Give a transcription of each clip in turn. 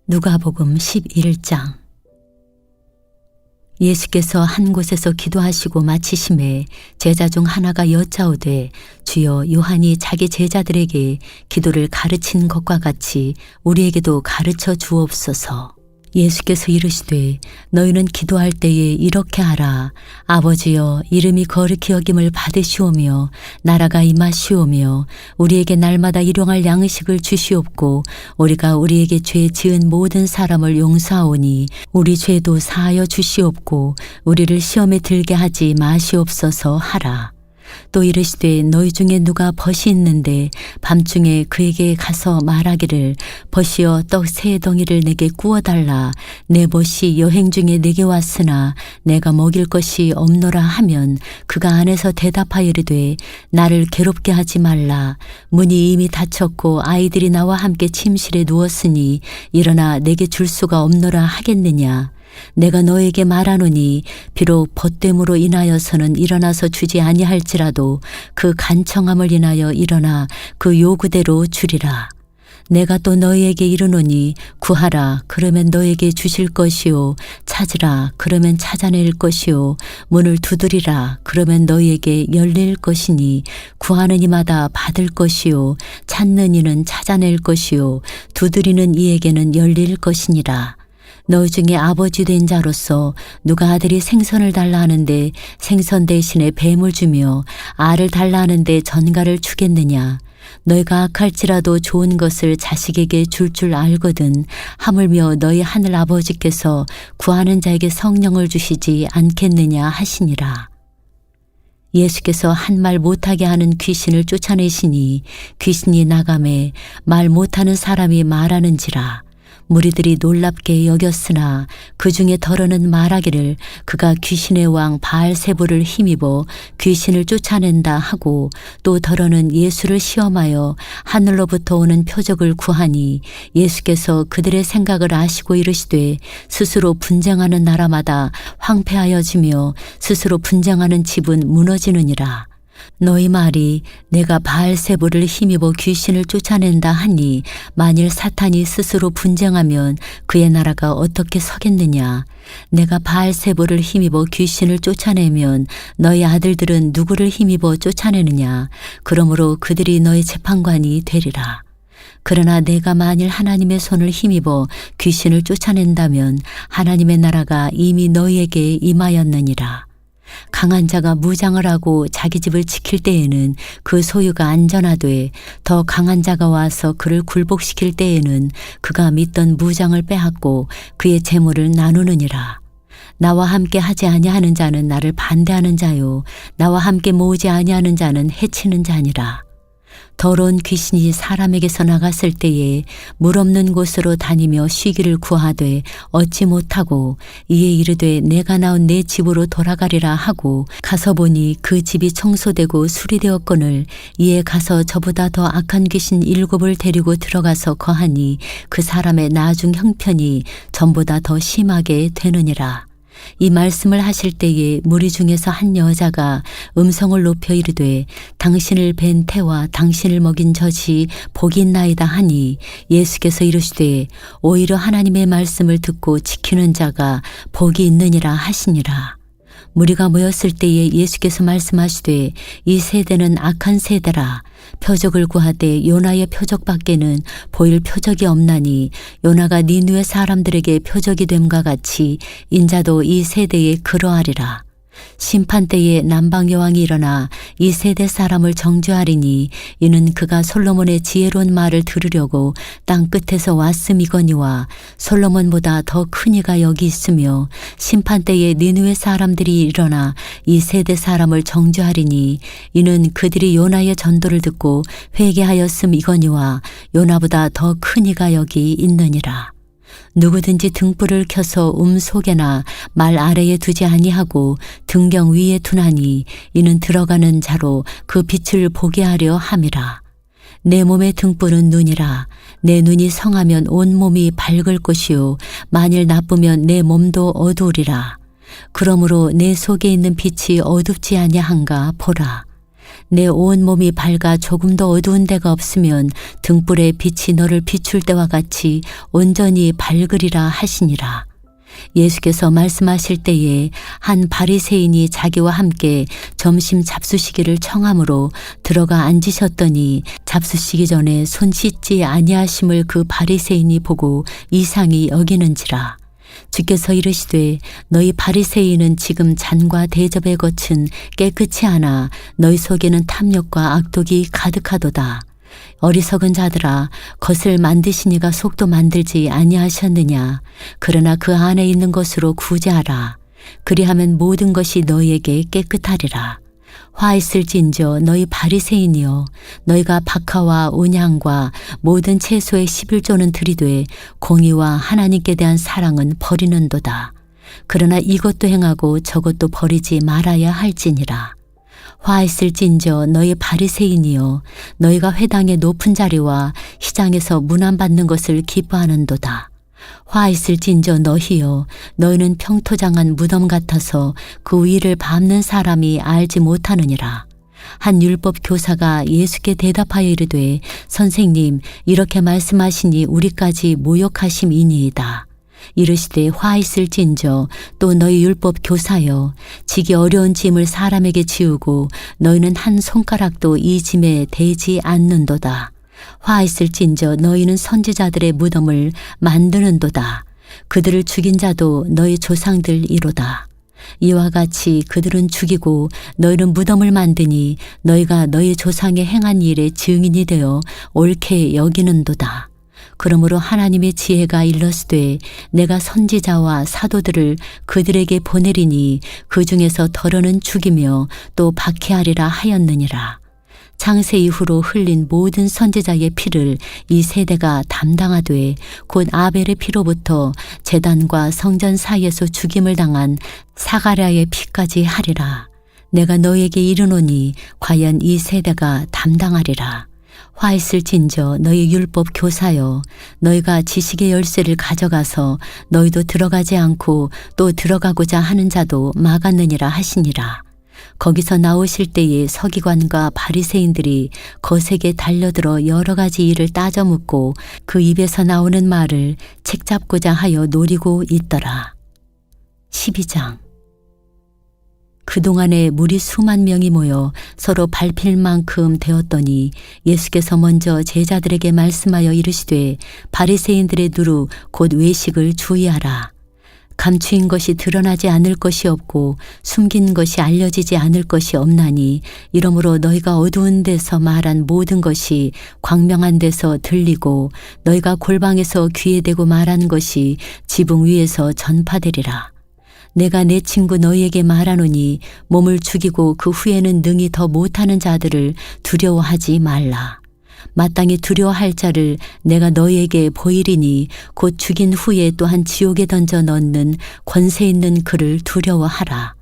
누가복음 11장. 예수께서 한 곳에서 기도하시고 마치심에 제자 중 하나가 여짜오되, 주여, 요한이 자기 제자들에게 기도를 가르친 것과 같이 우리에게도 가르쳐 주옵소서. 예수께서 이르시되, 너희는 기도할 때에 이렇게 하라. 아버지여, 이름이 거룩히 여김을 받으시오며 나라가 임하시오며 우리에게 날마다 일용할 양식을 주시옵고, 우리가 우리에게 죄 지은 모든 사람을 용서하오니 우리 죄도 사하여 주시옵고 우리를 시험에 들게 하지 마시옵소서 하라. 또 이르시되, 너희 중에 누가 벗이 있는데 밤중에 그에게 가서 말하기를, 벗이여, 떡 3덩이를 내게 구워달라. 내 벗이 여행 중에 내게 왔으나 내가 먹일 것이 없노라 하면 그가 안에서 대답하여 이르되, 나를 괴롭게 하지 말라. 문이 이미 닫혔고 아이들이 나와 함께 침실에 누웠으니 일어나 내게 줄 수가 없노라 하겠느냐. 내가 너에게 말하노니 비록 벗됨으로 인하여서는 일어나서 주지 아니할지라도 그 간청함을 인하여 일어나 그 요구대로 주리라. 내가 또 너희에게 이르노니 구하라, 그러면 너에게 주실 것이요. 찾으라, 그러면 찾아낼 것이요. 문을 두드리라, 그러면 너희에게 열릴 것이니 구하는 이마다 받을 것이요. 찾는 이는 찾아낼 것이요. 두드리는 이에게는 열릴 것이니라. 너희 중에 아버지 된 자로서 누가 아들이 생선을 달라 하는데 생선 대신에 뱀을 주며 알을 달라 하는데 전갈을 주겠느냐. 너희가 악할지라도 좋은 것을 자식에게 줄 알거든 하물며 너희 하늘 아버지께서 구하는 자에게 성령을 주시지 않겠느냐 하시니라. 예수께서 한 말 못하게 하는 귀신을 쫓아내시니 귀신이 나가매 말 못하는 사람이 말하는지라. 무리들이 놀랍게 여겼으나 그 중에 더러는 말하기를, 그가 귀신의 왕 바알세불을 힘입어 귀신을 쫓아낸다 하고, 또 더러는 예수를 시험하여 하늘로부터 오는 표적을 구하니 예수께서 그들의 생각을 아시고 이르시되, 스스로 분쟁하는 나라마다 황폐하여지며 스스로 분쟁하는 집은 무너지느니라. 너희 말이 내가 바알세불을 힘입어 귀신을 쫓아낸다 하니 만일 사탄이 스스로 분쟁하면 그의 나라가 어떻게 서겠느냐. 내가 바알세불을 힘입어 귀신을 쫓아내면 너희 아들들은 누구를 힘입어 쫓아내느냐. 그러므로 그들이 너희 재판관이 되리라. 그러나 내가 만일 하나님의 손을 힘입어 귀신을 쫓아낸다면 하나님의 나라가 이미 너희에게 임하였느니라. 강한 자가 무장을 하고 자기 집을 지킬 때에는 그 소유가 안전하되, 더 강한 자가 와서 그를 굴복시킬 때에는 그가 믿던 무장을 빼앗고 그의 재물을 나누느니라. 나와 함께 하지 아니하는 자는 나를 반대하는 자요, 나와 함께 모으지 아니하는 자는 해치는 자니라. 더러운 귀신이 사람에게서 나갔을 때에 물 없는 곳으로 다니며 쉬기를 구하되 얻지 못하고, 이에 이르되 내가 나온 내 집으로 돌아가리라 하고 가서 보니 그 집이 청소되고 수리되었거늘, 이에 가서 저보다 더 악한 귀신 7을 데리고 들어가서 거하니 그 사람의 나중 형편이 전보다 더 심하게 되느니라. 이 말씀을 하실 때에 무리 중에서 한 여자가 음성을 높여 이르되, 당신을 뵌 태와 당신을 먹인 젖이 복이 있나이다 하니, 예수께서 이르시되, 오히려 하나님의 말씀을 듣고 지키는 자가 복이 있느니라 하시니라. 무리가 모였을 때에 예수께서 말씀하시되, 이 세대는 악한 세대라. 표적을 구하되 요나의 표적밖에는 보일 표적이 없나니, 요나가 니느웨 사람들에게 표적이 됨과 같이 인자도 이 세대에 그러하리라. 심판 때에 남방 여왕이 일어나 이 세대 사람을 정죄하리니, 이는 그가 솔로몬의 지혜로운 말을 들으려고 땅 끝에서 왔음이거니와 솔로몬보다 더 큰 이가 여기 있으며, 심판 때에 니느웨 사람들이 일어나 이 세대 사람을 정죄하리니, 이는 그들이 요나의 전도를 듣고 회개하였음이거니와 요나보다 더 큰 이가 여기 있느니라. 누구든지 등불을 켜서 속에나 말 아래에 두지 아니하고 등경 위에 두나니, 이는 들어가는 자로 그 빛을 보게 하려 함이라. 내 몸의 등불은 눈이라. 내 눈이 성하면 온 몸이 밝을 것이요, 만일 나쁘면 내 몸도 어두우리라. 그러므로 내 속에 있는 빛이 어둡지 아니한가 보라. 내 온 몸이 밝아 조금도 어두운 데가 없으면 등불의 빛이 너를 비출 때와 같이 온전히 밝으리라 하시니라. 예수께서 말씀하실 때에 한 바리새인이 자기와 함께 점심 잡수시기를 청함으로 들어가 앉으셨더니 잡수시기 전에 손 씻지 아니하심을 그 바리새인이 보고 이상히 여기는지라. 주께서 이르시되 너희 바리새인은 지금 잔과 대접의 것은 깨끗이 하나 너희 속에는 탐욕과 악독이 가득하도다. 어리석은 자들아, 겉을 만드시니가 속도 만들지 아니하셨느냐. 그러나 그 안에 있는 것으로 구제하라. 그리하면 모든 것이 너희에게 깨끗하리라. 화 있을진저 너희 바리새인이여, 너희가 박하와 온향과 모든 채소의 11조는 들이되 공의와 하나님께 대한 사랑은 버리는도다. 그러나 이것도 행하고 저것도 버리지 말아야 할지니라. 화 있을진저 너희 바리새인이여, 너희가 회당의 높은 자리와 시장에서 문안받는 것을 기뻐하는도다. 화 있을진저 너희여, 너희는 평토장한 무덤 같아서 그 위를 밟는 사람이 알지 못하느니라. 한 율법 교사가 예수께 대답하여 이르되 선생님, 이렇게 말씀하시니 우리까지 모욕하심이니이다. 이르시되 화 있을진저 또 너희 율법 교사여, 지기 어려운 짐을 사람에게 지우고 너희는 한 손가락도 이 짐에 대지 않는도다. 화 있을진저 너희는 선지자들의 무덤을 만드는도다. 그들을 죽인 자도 너희 조상들이로다. 이와 같이 그들은 죽이고 너희는 무덤을 만드니 너희가 너희 조상의 행한 일의 증인이 되어 옳게 여기는도다. 그러므로 하나님의 지혜가 일렀으되 내가 선지자와 사도들을 그들에게 보내리니 그 중에서 더러는 죽이며 또 박해하리라 하였느니라. 창세 이후로 흘린 모든 선지자의 피를 이 세대가 담당하되 곧 아벨의 피로부터 제단과 성전 사이에서 죽임을 당한 사가랴의 피까지 하리라. 내가 너에게 이르노니 과연 이 세대가 담당하리라. 화 있을진저 너희 율법 교사여, 너희가 지식의 열쇠를 가져가서 너희도 들어가지 않고 또 들어가고자 하는 자도 막았느니라 하시니라. 거기서 나오실 때에 서기관과 바리새인들이 거세게 달려들어 여러 가지 일을 따져 묻고 그 입에서 나오는 말을 책잡고자 하여 노리고 있더라. 12장. 그동안에 무리 수만 명이 모여 서로 밟힐 만큼 되었더니 예수께서 먼저 제자들에게 말씀하여 이르시되 바리새인들의 누루 곧 외식을 주의하라. 감추인 것이 드러나지 않을 것이 없고 숨긴 것이 알려지지 않을 것이 없나니 이러므로 너희가 어두운 데서 말한 모든 것이 광명한 데서 들리고 너희가 골방에서 귀에 대고 말한 것이 지붕 위에서 전파되리라. 내가 내 친구 너희에게 말하노니 몸을 죽이고 그 후에는 능히 더 못하는 자들을 두려워하지 말라. 마땅히 두려워할 자를 내가 너희에게 보이리니 곧 죽인 후에 또한 지옥에 던져 넣는 권세 있는 그를 두려워하라.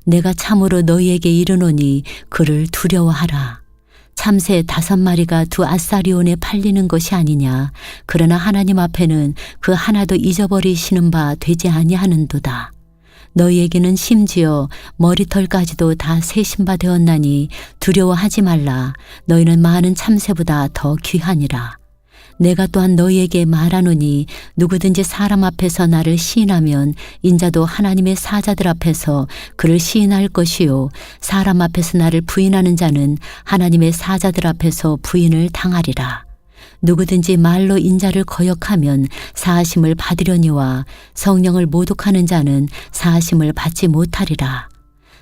내가 참으로 너희에게 이르노니 그를 두려워하라. 참새 5마리가 두 아사리온에 팔리는 것이 아니냐. 그러나 하나님 앞에는 그 하나도 잊어버리시는 바 되지 아니하는도다. 너희에게는 심지어 머리털까지도 다 세신 바 되었나니 두려워하지 말라. 너희는 많은 참새보다 더 귀하니라. 내가 또한 너희에게 말하노니 누구든지 사람 앞에서 나를 시인하면 인자도 하나님의 사자들 앞에서 그를 시인할 것이요 사람 앞에서 나를 부인하는 자는 하나님의 사자들 앞에서 부인을 당하리라. 누구든지 말로 인자를 거역하면 사하심을 받으려니와 성령을 모독하는 자는 사하심을 받지 못하리라.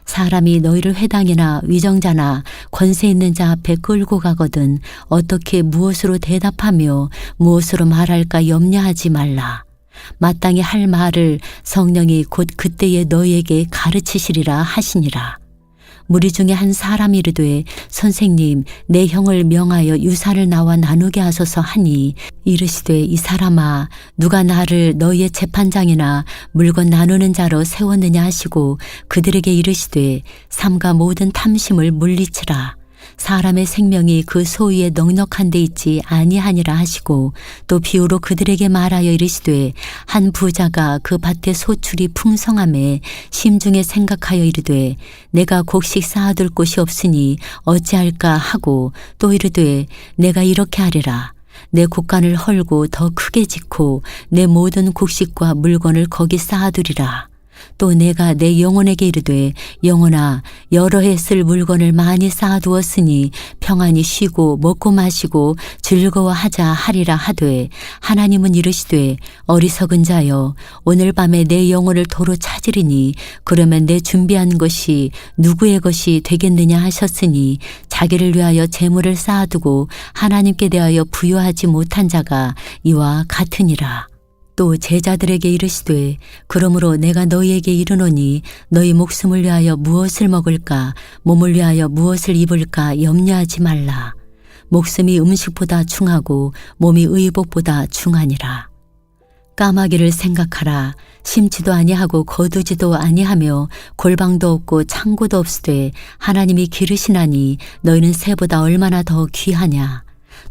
사람이 너희를 회당이나 위정자나 권세 있는 자 앞에 끌고 가거든 어떻게 무엇으로 대답하며 무엇으로 말할까 염려하지 말라. 마땅히 할 말을 성령이 곧 그때에 너희에게 가르치시리라 하시니라. 무리 중에 한 사람이 이르되 선생님, 내 형을 명하여 유사를 나와 나누게 하소서 하니 이르시되 이 사람아, 누가 나를 너희의 재판장이나 물건 나누는 자로 세웠느냐 하시고 그들에게 이르시되 삼가 모든 탐심을 물리치라. 사람의 생명이 그 소위에 넉넉한 데 있지 아니하니라 하시고 또 비유로 그들에게 말하여 이르시되 한 부자가 그 밭의 소출이 풍성함에 심중에 생각하여 이르되 내가 곡식 쌓아둘 곳이 없으니 어찌할까 하고 또 이르되 내가 이렇게 하리라. 내 곡간을 헐고 더 크게 짓고 내 모든 곡식과 물건을 거기 쌓아두리라. 또 내가 내 영혼에게 이르되 영혼아 여러 해 쓸 물건을 많이 쌓아두었으니 평안히 쉬고 먹고 마시고 즐거워하자 하리라 하되 하나님은 이르시되 어리석은 자여 오늘 밤에 내 영혼을 도로 찾으리니 그러면 내 준비한 것이 누구의 것이 되겠느냐 하셨으니 자기를 위하여 재물을 쌓아두고 하나님께 대하여 부여하지 못한 자가 이와 같으니라. 또 제자들에게 이르시되 그러므로 내가 너희에게 이르노니 너희 목숨을 위하여 무엇을 먹을까 몸을 위하여 무엇을 입을까 염려하지 말라. 목숨이 음식보다 중하고 몸이 의복보다 중하니라. 까마귀를 생각하라. 심지도 아니하고 거두지도 아니하며 골방도 없고 창고도 없으되 하나님이 기르시나니 너희는 새보다 얼마나 더 귀하냐.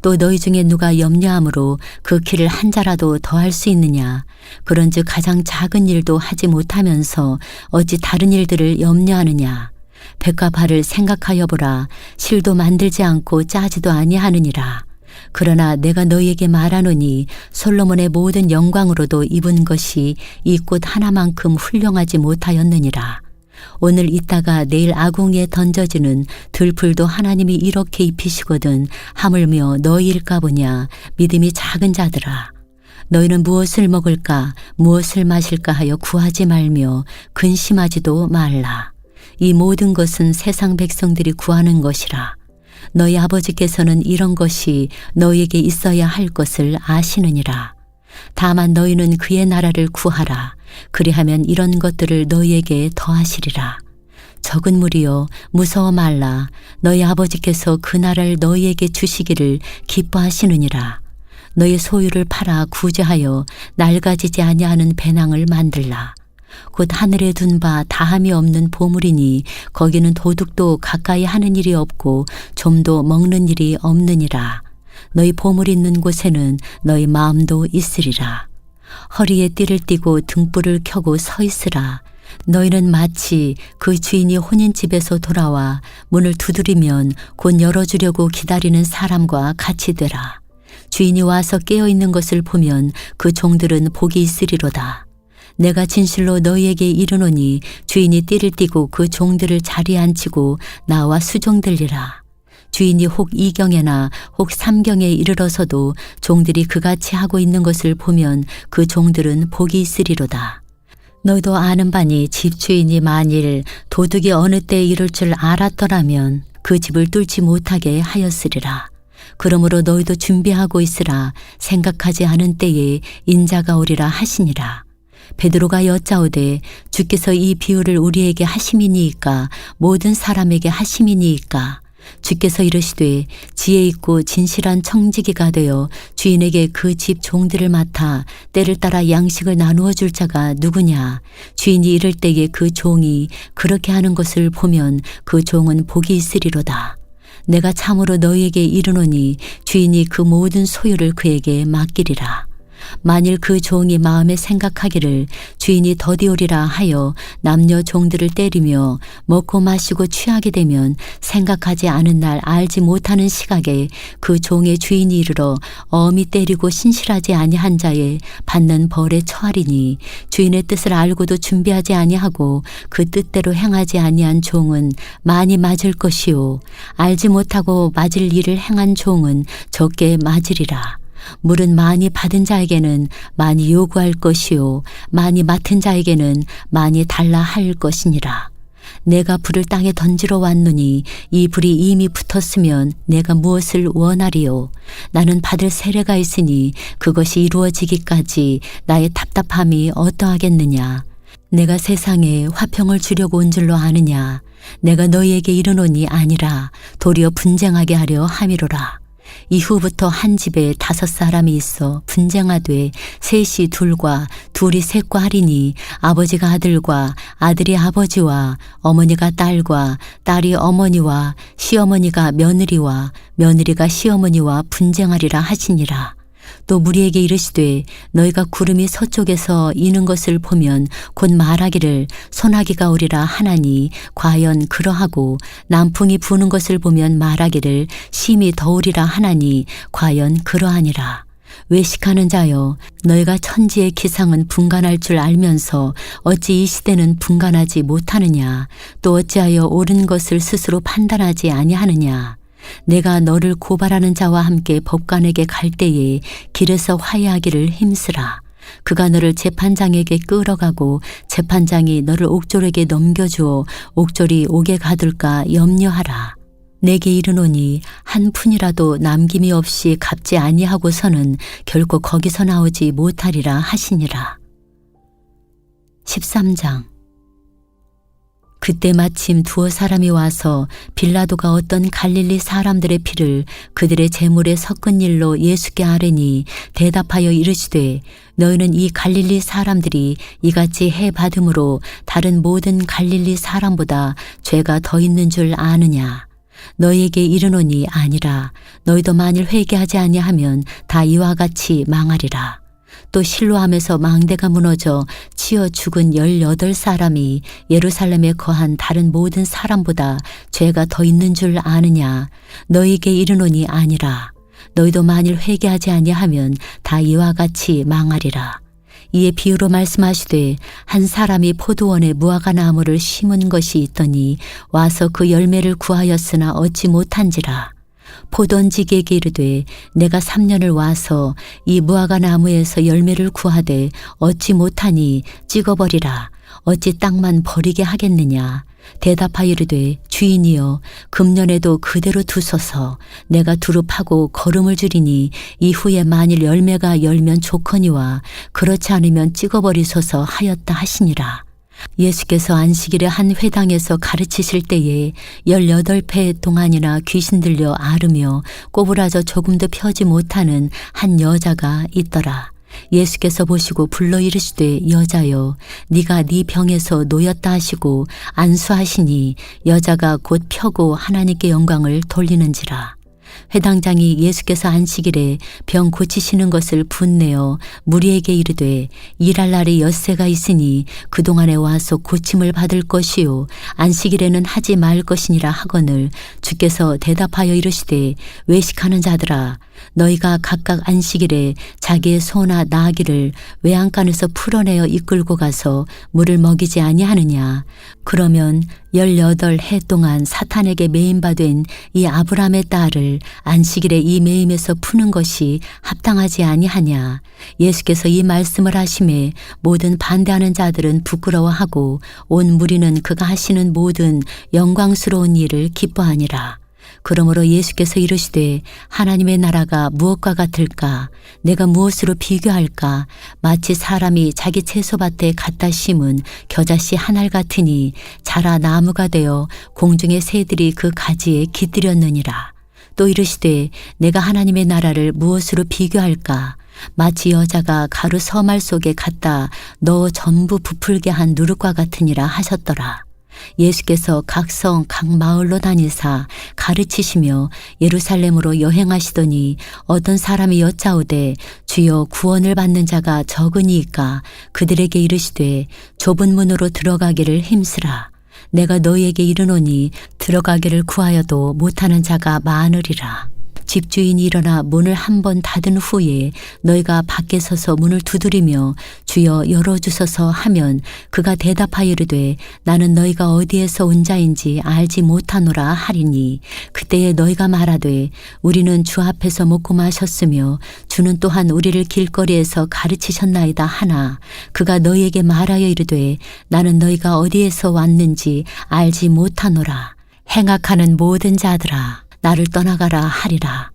또 너희 중에 누가 염려함으로 그 키를 한 자라도 더할 수 있느냐. 그런즉 가장 작은 일도 하지 못하면서 어찌 다른 일들을 염려하느냐. 백과 발을 생각하여 보라. 실도 만들지 않고 짜지도 아니하느니라. 그러나 내가 너희에게 말하노니 솔로몬의 모든 영광으로도 입은 것이 이 꽃 하나만큼 훌륭하지 못하였느니라. 오늘 있다가 내일 아궁이에 던져지는 들풀도 하나님이 이렇게 입히시거든 하물며 너희일까 보냐. 믿음이 작은 자들아. 너희는 무엇을 먹을까 무엇을 마실까 하여 구하지 말며 근심하지도 말라. 이 모든 것은 세상 백성들이 구하는 것이라. 너희 아버지께서는 이런 것이 너희에게 있어야 할 것을 아시느니라. 다만 너희는 그의 나라를 구하라. 그리하면 이런 것들을 너희에게 더하시리라. 적은 무리여 무서워 말라. 너희 아버지께서 그 나라를 너희에게 주시기를 기뻐하시느니라. 너희 소유를 팔아 구제하여 낡아지지 아니하는 배낭을 만들라. 곧 하늘에 둔 바 다함이 없는 보물이니 거기는 도둑도 가까이 하는 일이 없고 좀도 먹는 일이 없느니라. 너희 보물 있는 곳에는 너희 마음도 있으리라. 허리에 띠를 띠고 등불을 켜고 서 있으라. 너희는 마치 그 주인이 혼인집에서 돌아와 문을 두드리면 곧 열어주려고 기다리는 사람과 같이 되라. 주인이 와서 깨어있는 것을 보면 그 종들은 복이 있으리로다. 내가 진실로 너희에게 이르노니 주인이 띠를 띠고 그 종들을 자리에 앉히고 나와 수종들리라. 주인이 혹 2경에나 혹 3경에 이르러서도 종들이 그같이 하고 있는 것을 보면 그 종들은 복이 있으리로다. 너희도 아는 바니 집주인이 만일 도둑이 어느 때에 이를 줄 알았더라면 그 집을 뚫지 못하게 하였으리라. 그러므로 너희도 준비하고 있으라. 생각하지 않은 때에 인자가 오리라 하시니라. 베드로가 여짜오되 주께서 이 비유를 우리에게 하심이니이까 모든 사람에게 하심이니이까. 주께서 이르시되 지혜 있고 진실한 청지기가 되어 주인에게 그 집 종들을 맡아 때를 따라 양식을 나누어 줄 자가 누구냐. 주인이 이를 때에 그 종이 그렇게 하는 것을 보면 그 종은 복이 있으리로다. 내가 참으로 너희에게 이르노니 주인이 그 모든 소유를 그에게 맡기리라. 만일 그 종이 마음에 생각하기를 주인이 더디오리라 하여 남녀 종들을 때리며 먹고 마시고 취하게 되면 생각하지 않은 날 알지 못하는 시각에 그 종의 주인이 이르러 엄히 때리고 신실하지 아니한 자에 받는 벌에 처하리니 주인의 뜻을 알고도 준비하지 아니하고 그 뜻대로 행하지 아니한 종은 많이 맞을 것이요 알지 못하고 맞을 일을 행한 종은 적게 맞으리라. 물은 많이 받은 자에게는 많이 요구할 것이요 많이 맡은 자에게는 많이 달라 할 것이니라. 내가 불을 땅에 던지러 왔노니 이 불이 이미 붙었으면 내가 무엇을 원하리요. 나는 받을 세례가 있으니 그것이 이루어지기까지 나의 답답함이 어떠하겠느냐. 내가 세상에 화평을 주려고 온 줄로 아느냐. 내가 너희에게 이르노니 아니라 도리어 분쟁하게 하려 함이로라. 이후부터 한 집에 5사람이 있어 분쟁하되 셋이 둘과 둘이 셋과 하리니 아버지가 아들과 아들이 아버지와 어머니가 딸과 딸이 어머니와 시어머니가 며느리와 며느리가 시어머니와 분쟁하리라 하시니라. 또 무리에게 이르시되 너희가 구름이 서쪽에서 이는 것을 보면 곧 말하기를 소나기가 오리라 하나니 과연 그러하고 남풍이 부는 것을 보면 말하기를 심히 더우리라 하나니 과연 그러하니라. 외식하는 자여, 너희가 천지의 기상은 분간할 줄 알면서 어찌 이 시대는 분간하지 못하느냐? 또 어찌하여 옳은 것을 스스로 판단하지 아니하느냐? 내가 너를 고발하는 자와 함께 법관에게 갈 때에 길에서 화해하기를 힘쓰라. 그가 너를 재판장에게 끌어가고 재판장이 너를 옥졸에게 넘겨주어 옥졸이 옥에 가둘까 염려하라. 내게 이르노니 한 푼이라도 남김이 없이 갚지 아니하고서는 결코 거기서 나오지 못하리라 하시니라. 13장. 그때 마침 두어 사람이 와서 빌라도가 어떤 갈릴리 사람들의 피를 그들의 제물에 섞은 일로 예수께 아뢰니 대답하여 이르시되 너희는 이 갈릴리 사람들이 이같이 해 받음으로 다른 모든 갈릴리 사람보다 죄가 더 있는 줄 아느냐? 너희에게 이르노니 아니라. 너희도 만일 회개하지 아니하면 다 이와 같이 망하리라. 또 실로암에서 망대가 무너져 치어 죽은 18사람이 예루살렘에 거한 다른 모든 사람보다 죄가 더 있는 줄 아느냐? 너희에게 이르노니 아니라. 너희도 만일 회개하지 아니하면 다 이와 같이 망하리라. 이에 비유로 말씀하시되 한 사람이 포도원에 무화과 나무를 심은 것이 있더니 와서 그 열매를 구하였으나 얻지 못한지라. 포도원지기에게 이르되 내가 3년을 와서 이 무화과 나무에서 열매를 구하되 얻지 못하니 찍어버리라. 어찌 땅만 버리게 하겠느냐? 대답하여 이르되 주인이여 금년에도 그대로 두소서. 내가 두릅하고 거름을 줄이니 이후에 만일 열매가 열면 좋거니와 그렇지 않으면 찍어버리소서 하였다 하시니라. 예수께서 안식일에 한 회당에서 가르치실 때에 18회 동안이나 귀신 들려 앓으며 꼬부라져 조금도 펴지 못하는 한 여자가 있더라. 예수께서 보시고 불러 이르시되 여자여 네가 네 병에서 놓였다 하시고 안수하시니 여자가 곧 펴고 하나님께 영광을 돌리는지라. 회당장이 예수께서 안식일에 병 고치시는 것을 분내어 무리에게 이르되 일할 날이 엿새가 있으니 그동안에 와서 고침을 받을 것이요 안식일에는 하지 말 것이니라 하거늘 주께서 대답하여 이르시되 외식하는 자들아 너희가 각각 안식일에 자기의 소나 나귀를 외양간에서 풀어내어 이끌고 가서 물을 먹이지 아니하느냐. 그러면 18해 동안 사탄에게 매임받은 이 아브라함의 딸을 안식일에 이 매임에서 푸는 것이 합당하지 아니하냐. 예수께서 이 말씀을 하심에 모든 반대하는 자들은 부끄러워하고 온 무리는 그가 하시는 모든 영광스러운 일을 기뻐하니라. 그러므로 예수께서 이르시되 하나님의 나라가 무엇과 같을까? 내가 무엇으로 비교할까? 마치 사람이 자기 채소밭에 갖다 심은 겨자씨 한 알 같으니 자라 나무가 되어 공중의 새들이 그 가지에 깃들였느니라. 또 이르시되 내가 하나님의 나라를 무엇으로 비교할까? 마치 여자가 가루 서말 속에 갖다 넣어 전부 부풀게 한 누룩과 같으니라 하셨더라. 예수께서 각 성, 각 마을로 다니사 가르치시며 예루살렘으로 여행하시더니 어떤 사람이 여짜오되 주여 구원을 받는 자가 적으니이까 그들에게 이르시되 좁은 문으로 들어가기를 힘쓰라. 내가 너희에게 이르노니 들어가기를 구하여도 못하는 자가 많으리라. 집주인이 일어나 문을 한 번 닫은 후에 너희가 밖에 서서 문을 두드리며 주여 열어주소서 하면 그가 대답하여 이르되 나는 너희가 어디에서 온 자인지 알지 못하노라 하리니 그때에 너희가 말하되 우리는 주 앞에서 먹고 마셨으며 주는 또한 우리를 길거리에서 가르치셨나이다 하나 그가 너희에게 말하여 이르되 나는 너희가 어디에서 왔는지 알지 못하노라. 행악하는 모든 자들아 나를 떠나가라 하리라.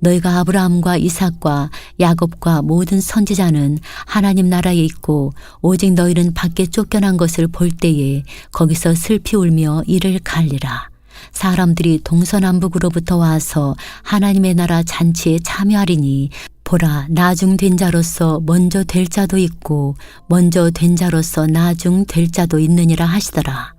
너희가 아브라함과 이삭과 야곱과 모든 선지자는 하나님 나라에 있고 오직 너희는 밖에 쫓겨난 것을 볼 때에 거기서 슬피 울며 이를 갈리라. 사람들이 동서남북으로부터 와서 하나님의 나라 잔치에 참여하리니 보라, 나중 된 자로서 먼저 될 자도 있고 먼저 된 자로서 나중 될 자도 있느니라 하시더라.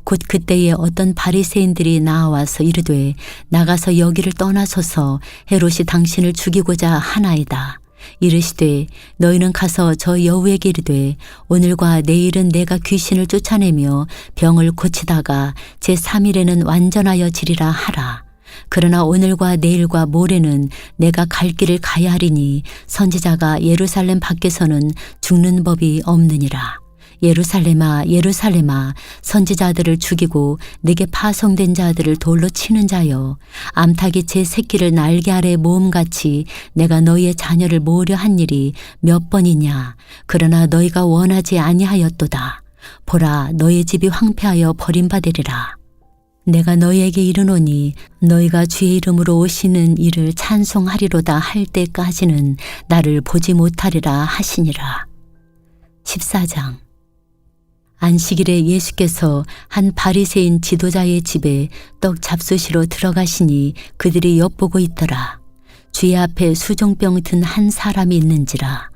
곧 그때에 어떤 바리새인들이 나와서 이르되 나가서 여기를 떠나소서 헤롯이 당신을 죽이고자 하나이다. 이르시되 너희는 가서 저 여우에게 이르되 오늘과 내일은 내가 귀신을 쫓아내며 병을 고치다가 제3일에는 완전하여 지리라 하라. 그러나 오늘과 내일과 모레는 내가 갈 길을 가야 하리니 선지자가 예루살렘 밖에서는 죽는 법이 없느니라. 예루살렘아 예루살렘아 선지자들을 죽이고 내게 파송된 자들을 돌로 치는 자여 암탉이 제 새끼를 날개 아래 모음같이 내가 너희의 자녀를 모으려 한 일이 몇 번이냐. 그러나 너희가 원하지 아니하였도다. 보라, 너희 집이 황폐하여 버림받으리라. 내가 너희에게 이르노니 너희가 주의 이름으로 오시는 이를 찬송하리로다 할 때까지는 나를 보지 못하리라 하시니라. 14장. 안식일에 예수께서 한 바리새인 지도자의 집에 떡 잡수시러 들어가시니 그들이 엿보고 있더라. 주의 앞에 수종병 든 한 사람이 있는지라.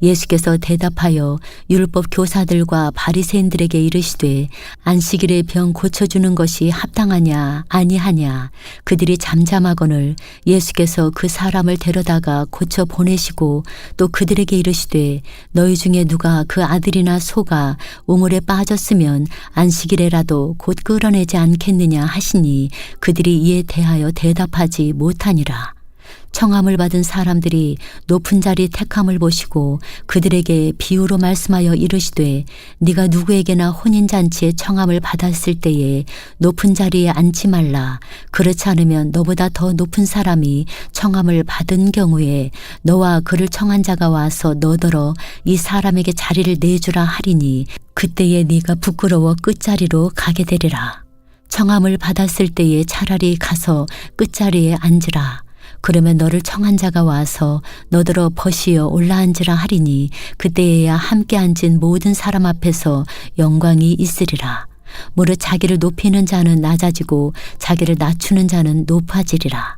예수께서 대답하여 율법 교사들과 바리새인들에게 이르시되 안식일에 병 고쳐주는 것이 합당하냐 아니하냐. 그들이 잠잠하거늘 예수께서 그 사람을 데려다가 고쳐 보내시고 또 그들에게 이르시되 너희 중에 누가 그 아들이나 소가 우물에 빠졌으면 안식일에라도 곧 끌어내지 않겠느냐 하시니 그들이 이에 대하여 대답하지 못하니라. 청함을 받은 사람들이 높은 자리 택함을 보시고 그들에게 비유로 말씀하여 이르시되 네가 누구에게나 혼인잔치에 청함을 받았을 때에 높은 자리에 앉지 말라. 그렇지 않으면 너보다 더 높은 사람이 청함을 받은 경우에 너와 그를 청한 자가 와서 너더러 이 사람에게 자리를 내주라 하리니 그때에 네가 부끄러워 끝자리로 가게 되리라. 청함을 받았을 때에 차라리 가서 끝자리에 앉으라. 그러면 너를 청한 자가 와서 너더러 벗이어 올라앉으라 하리니 그때에야 함께 앉은 모든 사람 앞에서 영광이 있으리라. 무릇 자기를 높이는 자는 낮아지고 자기를 낮추는 자는 높아지리라.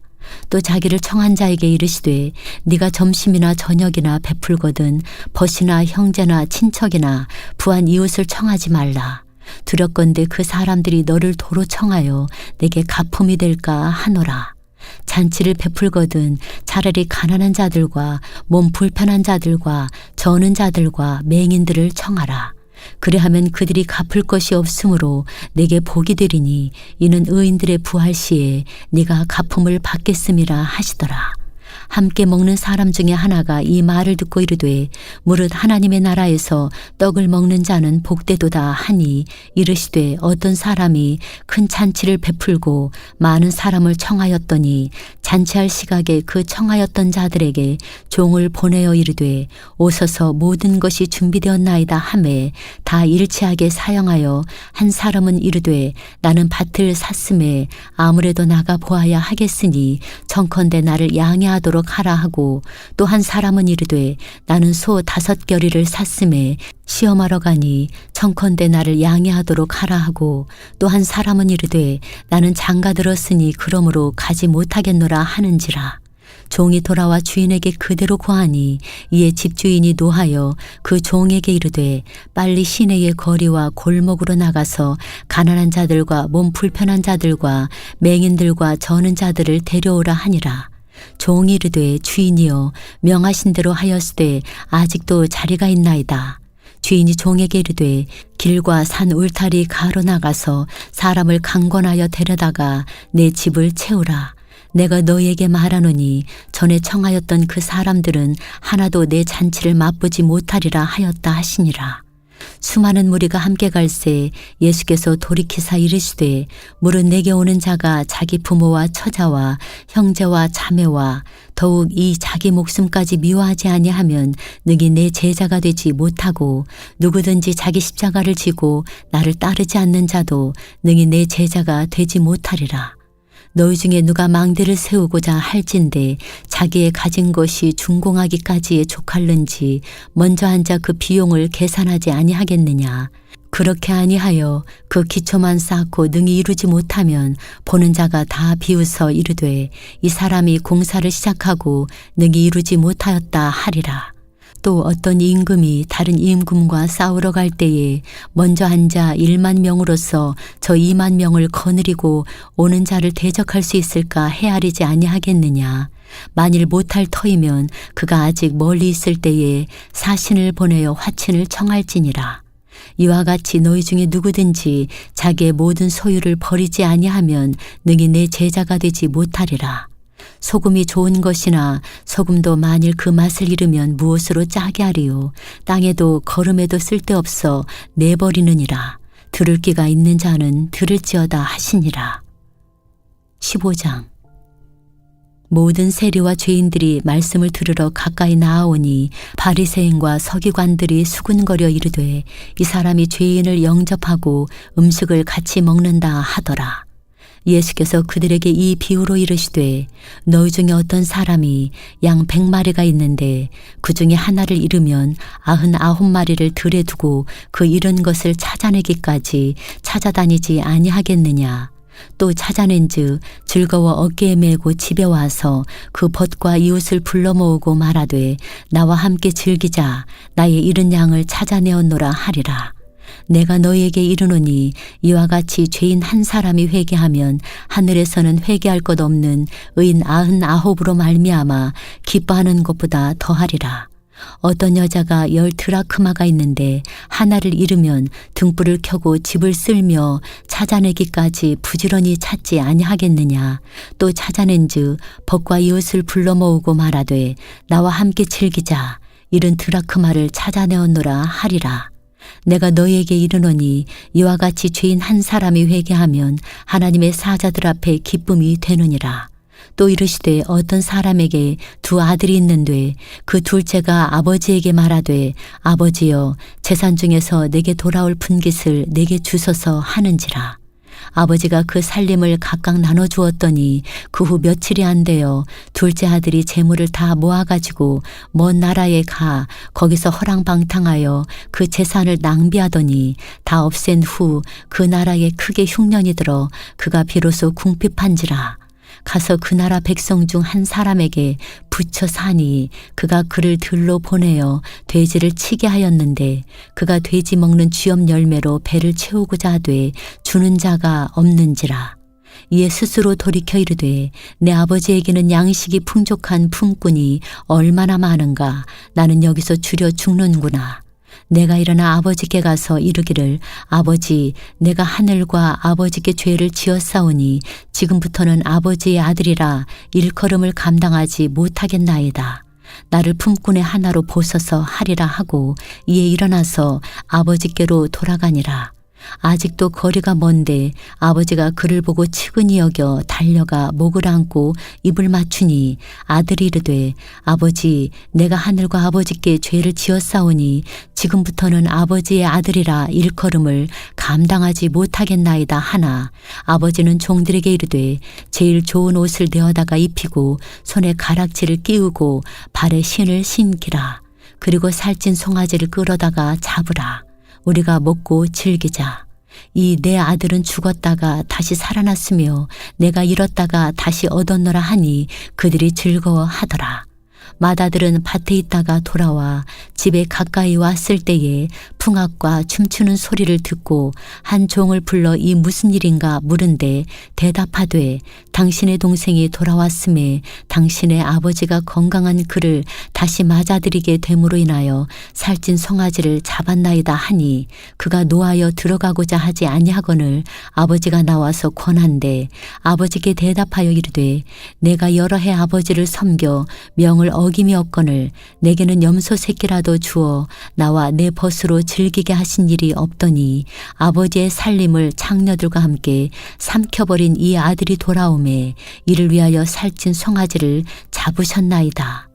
또 자기를 청한 자에게 이르시되 네가 점심이나 저녁이나 베풀거든 벗이나 형제나 친척이나 부한 이웃을 청하지 말라. 두렵건대 그 사람들이 너를 도로 청하여 내게 가품이 될까 하노라. 잔치를 베풀거든 차라리 가난한 자들과 몸 불편한 자들과 저는 자들과 맹인들을 청하라. 그리하면 그들이 갚을 것이 없으므로 내게 복이 되리니 이는 의인들의 부활 시에 네가 가품을 받겠음이라 하시더라. 함께 먹는 사람 중에 하나가 이 말을 듣고 이르되 무릇 하나님의 나라에서 떡을 먹는 자는 복되도다 하니 이르시되 어떤 사람이 큰 잔치를 베풀고 많은 사람을 청하였더니 잔치할 시각에 그 청하였던 자들에게 종을 보내어 이르되 오소서 모든 것이 준비되었나이다 하매 다 일치하게 사용하여 한 사람은 이르되 나는 밭을 샀음에 아무래도 나가 보아야 하겠으니 청컨대 나를 양해하도록 하라 하고 또 한 사람은 이르되 나는 소 5겨리를 샀음에 시험하러 가니 청컨대 나를 양해하도록 하라 하고 또 한 사람은 이르되 나는 장가 들었으니 그러므로 가지 못하겠노라 하는지라. 종이 돌아와 주인에게 그대로 고하니 이에 집주인이 노하여 그 종에게 이르되 빨리 시내의 거리와 골목으로 나가서 가난한 자들과 몸 불편한 자들과 맹인들과 저는 자들을 데려오라 하니라. 종이 이르되 주인이여 명하신 대로 하였으되 아직도 자리가 있나이다. 주인이 종에게 이르되 길과 산 울타리 가로 나가서 사람을 강권하여 데려다가 내 집을 채우라. 내가 너희에게 말하노니 전에 청하였던 그 사람들은 하나도 내 잔치를 맛보지 못하리라 하였다 하시니라. 수많은 무리가 함께 갈새 예수께서 돌이키사 이르시되 무릇 내게 오는 자가 자기 부모와 처자와 형제와 자매와 더욱 이 자기 목숨까지 미워하지 아니하면 능히 내 제자가 되지 못하고 누구든지 자기 십자가를 지고 나를 따르지 않는 자도 능히 내 제자가 되지 못하리라. 너희 중에 누가 망대를 세우고자 할진대 자기의 가진 것이 준공하기까지에 족할는지 먼저 앉아 그 비용을 계산하지 아니하겠느냐. 그렇게 아니하여 그 기초만 쌓고 능히 이루지 못하면 보는 자가 다 비웃어 이르되 이 사람이 공사를 시작하고 능히 이루지 못하였다 하리라. 또 어떤 임금이 다른 임금과 싸우러 갈 때에 먼저 앉아 1만 명으로서 저 2만 명을 거느리고 오는 자를 대적할 수 있을까 헤아리지 아니하겠느냐. 만일 못할 터이면 그가 아직 멀리 있을 때에 사신을 보내어 화친을 청할지니라. 이와 같이 너희 중에 누구든지 자기의 모든 소유를 버리지 아니하면 능히 내 제자가 되지 못하리라. 소금이 좋은 것이나 소금도 만일 그 맛을 잃으면 무엇으로 짜게 하리요. 땅에도 거름에도 쓸데없어 내버리느니라. 들을 귀가 있는 자는 들을지어다 하시니라. 15장. 모든 세리와 죄인들이 말씀을 들으러 가까이 나아오니 바리새인과 서기관들이 수군거려 이르되 이 사람이 죄인을 영접하고 음식을 같이 먹는다 하더라. 예수께서 그들에게 이 비유로 이르시되 너희 중에 어떤 사람이 양 100마리가 있는데 그 중에 하나를 잃으면 99마리를 들에 두고 그 잃은 것을 찾아내기까지 찾아다니지 아니하겠느냐. 또 찾아낸즉 즐거워 어깨에 메고 집에 와서 그 벗과 이웃을 불러 모으고 말하되 나와 함께 즐기자. 나의 잃은 양을 찾아내었노라 하리라. 내가 너희에게 이르노니 이와 같이 죄인 한 사람이 회개하면 하늘에서는 회개할 것 없는 의인 99으로 말미암아 기뻐하는 것보다 더하리라. 어떤 여자가 10드라크마가 있는데 하나를 잃으면 등불을 켜고 집을 쓸며 찾아내기까지 부지런히 찾지 아니하겠느냐. 또 찾아낸즉 벗과 이웃을 불러 모으고 말하되 나와 함께 즐기자. 잃은 드라크마를 찾아내었노라 하리라. 내가 너희에게 이르노니 이와 같이 죄인 한 사람이 회개하면 하나님의 사자들 앞에 기쁨이 되느니라. 또 이르시되 어떤 사람에게 2 아들이 있는데 그 둘째가 아버지에게 말하되 아버지여 재산 중에서 내게 돌아올 분깃을 내게 주소서 하는지라. 아버지가 그 살림을 각각 나눠주었더니 그 후 며칠이 안 되어 둘째 아들이 재물을 다 모아가지고 먼 나라에 가 거기서 허랑방탕하여 그 재산을 낭비하더니 다 없앤 후 그 나라에 크게 흉년이 들어 그가 비로소 궁핍한지라. 가서 그 나라 백성 중 한 사람에게 붙여 사니 그가 그를 들로 보내어 돼지를 치게 하였는데 그가 돼지 먹는 쥐염 열매로 배를 채우고자 하되 주는 자가 없는지라. 이에 스스로 돌이켜 이르되 내 아버지에게는 양식이 풍족한 품꾼이 얼마나 많은가. 나는 여기서 줄여 죽는구나. 내가 일어나 아버지께 가서 이르기를 아버지 내가 하늘과 아버지께 죄를 지었사오니 지금부터는 아버지의 아들이라 일컬음을 감당하지 못하겠나이다. 나를 품꾼의 하나로 보소서 하리라 하고 이에 일어나서 아버지께로 돌아가니라. 아직도 거리가 먼데 아버지가 그를 보고 측은히 여겨 달려가 목을 안고 입을 맞추니 아들이 이르되 아버지 내가 하늘과 아버지께 죄를 지었사오니 지금부터는 아버지의 아들이라 일컬음을 감당하지 못하겠나이다 하나 아버지는 종들에게 이르되 제일 좋은 옷을 내어다가 입히고 손에 가락지를 끼우고 발에 신을 신기라. 그리고 살찐 송아지를 끌어다가 잡으라. 우리가 먹고 즐기자. 이 내 아들은 죽었다가 다시 살아났으며 내가 잃었다가 다시 얻었노라 하니 그들이 즐거워하더라. 맏아들은 밭에 있다가 돌아와 집에 가까이 왔을 때에 풍악과 춤추는 소리를 듣고 한 종을 불러 이 무슨 일인가 물은데 대답하되 당신의 동생이 돌아왔음에 당신의 아버지가 건강한 그를 다시 맞아들이게 됨으로 인하여 살찐 송아지를 잡았나이다 하니 그가 노하여 들어가고자 하지 아니하거늘 아버지가 나와서 권한대 아버지께 대답하여 이르되 내가 여러 해 아버지를 섬겨 명을 어김이 없거늘 내게는 염소 새끼라도 주어 나와 내 벗으로 즐기게 하신 일이 없더니 아버지의 살림을 장녀들과 함께 삼켜버린 이 아들이 돌아오매 이를 위하여 살찐 송아지를 잡으셨나이다.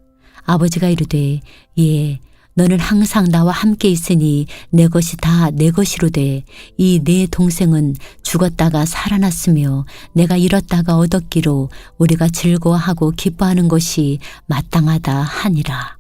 아버지가 이르되 예 너는 항상 나와 함께 있으니 내 것이 다 내 것이로되 이 내 동생은 죽었다가 살아났으며 내가 잃었다가 얻었기로 우리가 즐거워하고 기뻐하는 것이 마땅하다 하니라.